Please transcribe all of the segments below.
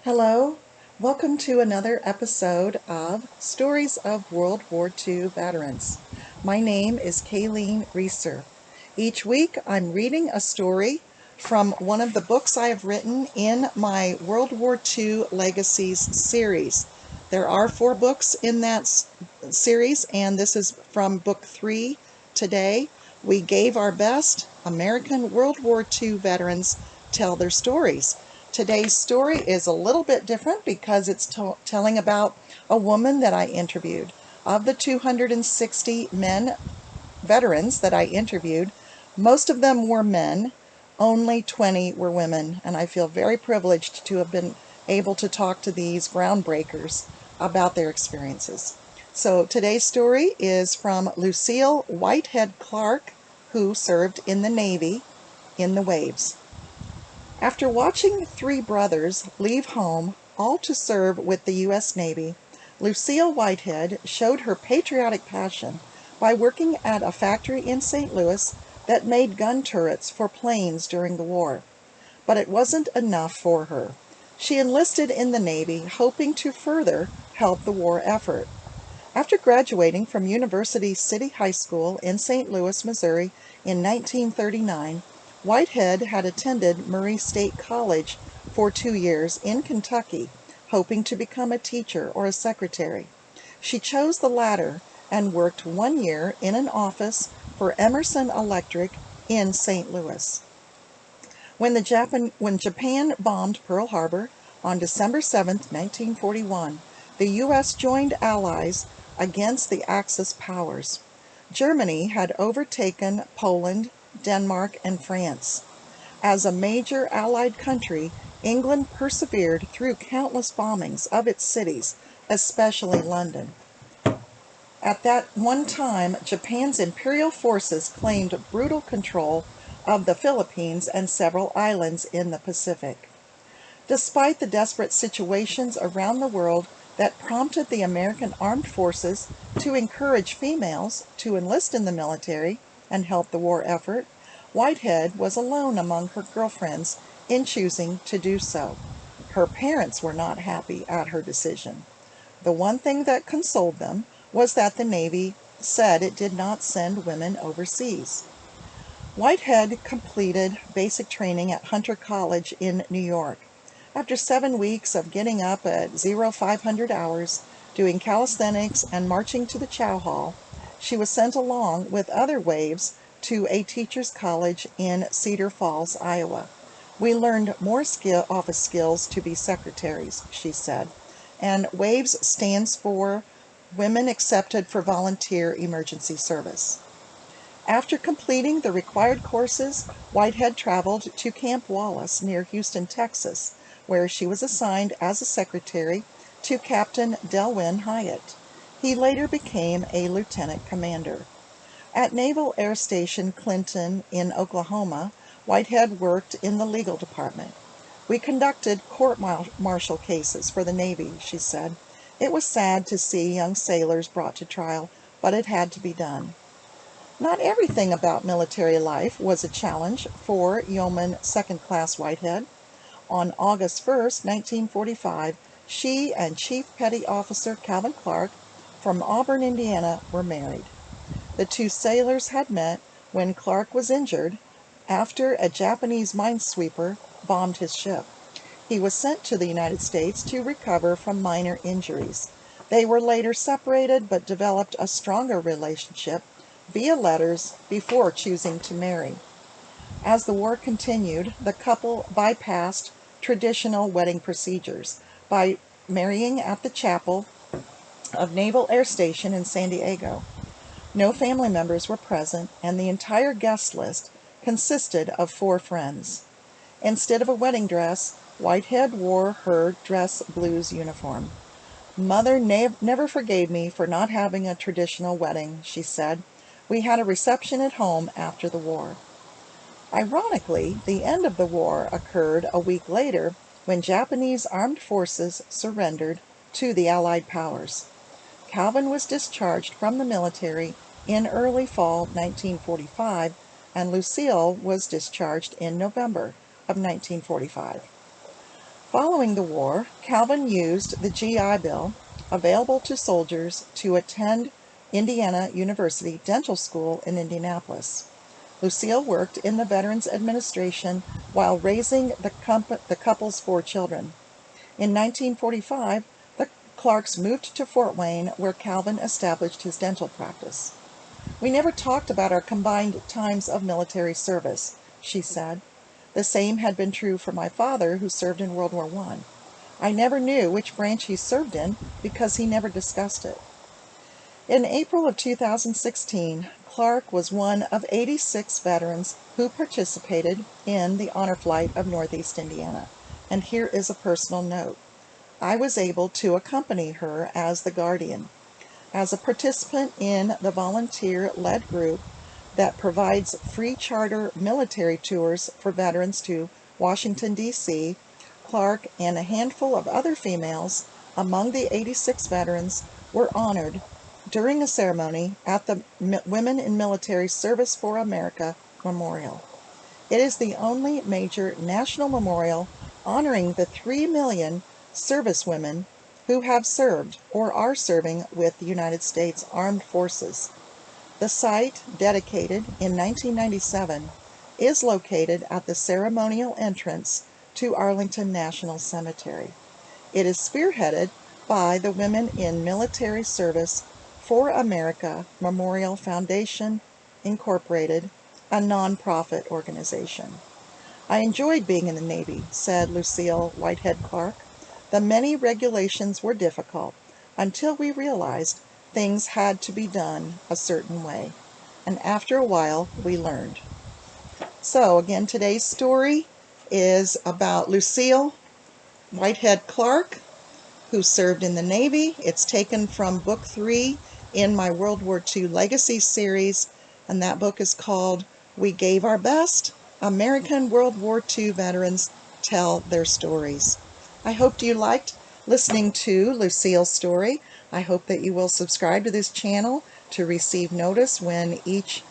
Hello, welcome to another episode of Stories of World War II Veterans. My name is Kayleen Reusser. Each week I'm reading a story from one of the books I have written in my World War II Legacies series. There are 4 books in that series, and this is from book 3 today. We gave our best. American World War II veterans tell their stories. Today's story is a little bit different because it's telling about a woman that I interviewed. Of the 260 veterans that I interviewed, most of them were men, only 20 were women, and I feel very privileged to have been able to talk to these groundbreakers about their experiences. So today's story is from Lucille Whitehead Clarke, who served in the Navy in the waves. After watching 3 brothers leave home, all to serve with the U.S. Navy, Lucille Whitehead showed her patriotic passion by working at a factory in St. Louis that made gun turrets for planes during the war. But it wasn't enough for her. She enlisted in the Navy, hoping to further help the war effort. After graduating from University City High School in St. Louis, Missouri in 1939, Whitehead had attended Murray State College for 2 years in Kentucky, hoping to become a teacher or a secretary. She chose the latter and worked 1 year in an office for Emerson Electric in St. Louis. When Japan bombed Pearl Harbor on December 7, 1941, the U.S. joined allies against the Axis powers. Germany had overtaken Poland, Denmark, and France. As a major Allied country, England persevered through countless bombings of its cities, especially London. At that one time, Japan's imperial forces claimed brutal control of the Philippines and several islands in the Pacific. Despite the desperate situations around the world that prompted the American armed forces to encourage females to enlist in the military and help the war effort, Whitehead was alone among her girlfriends in choosing to do so. Her parents were not happy at her decision. The one thing that consoled them was that the Navy said it did not send women overseas. Whitehead completed basic training at Hunter College in New York. After 7 weeks of getting up at 0500 hours, doing calisthenics, and marching to the chow hall, she was sent along with other waves to a teacher's college in Cedar Falls, Iowa. We learned more office skills to be secretaries, she said, and WAVES stands for Women Accepted for Volunteer Emergency Service. After completing the required courses, Whitehead traveled to Camp Wallace near Houston, Texas, where she was assigned as a secretary to Captain Delwyn Hyatt. He later became a lieutenant commander. At Naval Air Station Clinton in Oklahoma, Whitehead worked in the legal department. We conducted court-martial cases for the Navy, she said. It was sad to see young sailors brought to trial, but it had to be done. Not everything about military life was a challenge for Yeoman Second Class Whitehead. On August 1st, 1945, she and Chief Petty Officer Calvin Clarke from Auburn, Indiana, were married. The 2 sailors had met when Clarke was injured after a Japanese minesweeper bombed his ship. He was sent to the United States to recover from minor injuries. They were later separated but developed a stronger relationship via letters before choosing to marry. As the war continued, the couple bypassed traditional wedding procedures by marrying at the chapel of Naval Air Station in San Diego. No family members were present, and the entire guest list consisted of 4 friends. Instead of a wedding dress, Whitehead wore her dress blues uniform. Mother never forgave me for not having a traditional wedding, she said. We had a reception at home after the war. Ironically, the end of the war occurred a week later when Japanese armed forces surrendered to the Allied powers. Calvin was discharged from the military in early fall 1945, and Lucille was discharged in November of 1945. Following the war, Calvin used the GI Bill available to soldiers to attend Indiana University Dental School in Indianapolis. Lucille worked in the Veterans Administration while raising the couple's 4 children. In 1945, the Clarks moved to Fort Wayne, where Calvin established his dental practice. "We never talked about our combined times of military service," she said. The same had been true for my father, who served in World War I. I never knew which branch he served in because he never discussed it. In April of 2016, Clarke was one of 86 veterans who participated in the honor flight of Northeast Indiana. And here is a personal note. I was able to accompany her as the guardian. As a participant in the volunteer-led group that provides free charter military tours for veterans to Washington, D.C., Clarke and a handful of other females among the 86 veterans were honored during a ceremony at the Women in Military Service for America Memorial. It is the only major national memorial honoring the 3 million servicewomen who have served or are serving with the United States Armed Forces. The site, dedicated in 1997, is located at the ceremonial entrance to Arlington National Cemetery. It is spearheaded by the Women in Military Service for America Memorial Foundation, Incorporated, a nonprofit organization. "I enjoyed being in the Navy," said Lucille Whitehead Clarke. "The many regulations were difficult until we realized things had to be done a certain way. And after a while, we learned." So again, today's story is about Lucille Whitehead Clarke, who served in the Navy. It's taken from book 3 in my World War II Legacies series, and that book is called "We Gave Our Best: American World War II Veterans Tell Their Stories." I hope you liked listening to Lucille's story. I hope that you will subscribe to this channel to receive notice when each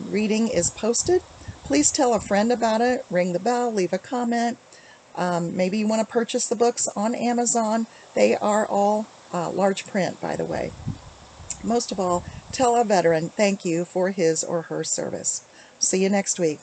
reading is posted. Please tell a friend about it, ring the bell, leave a comment. Maybe you want to purchase the books on Amazon. They are all large print, by the way. Most of all, tell a veteran thank you for his or her service. See you next week.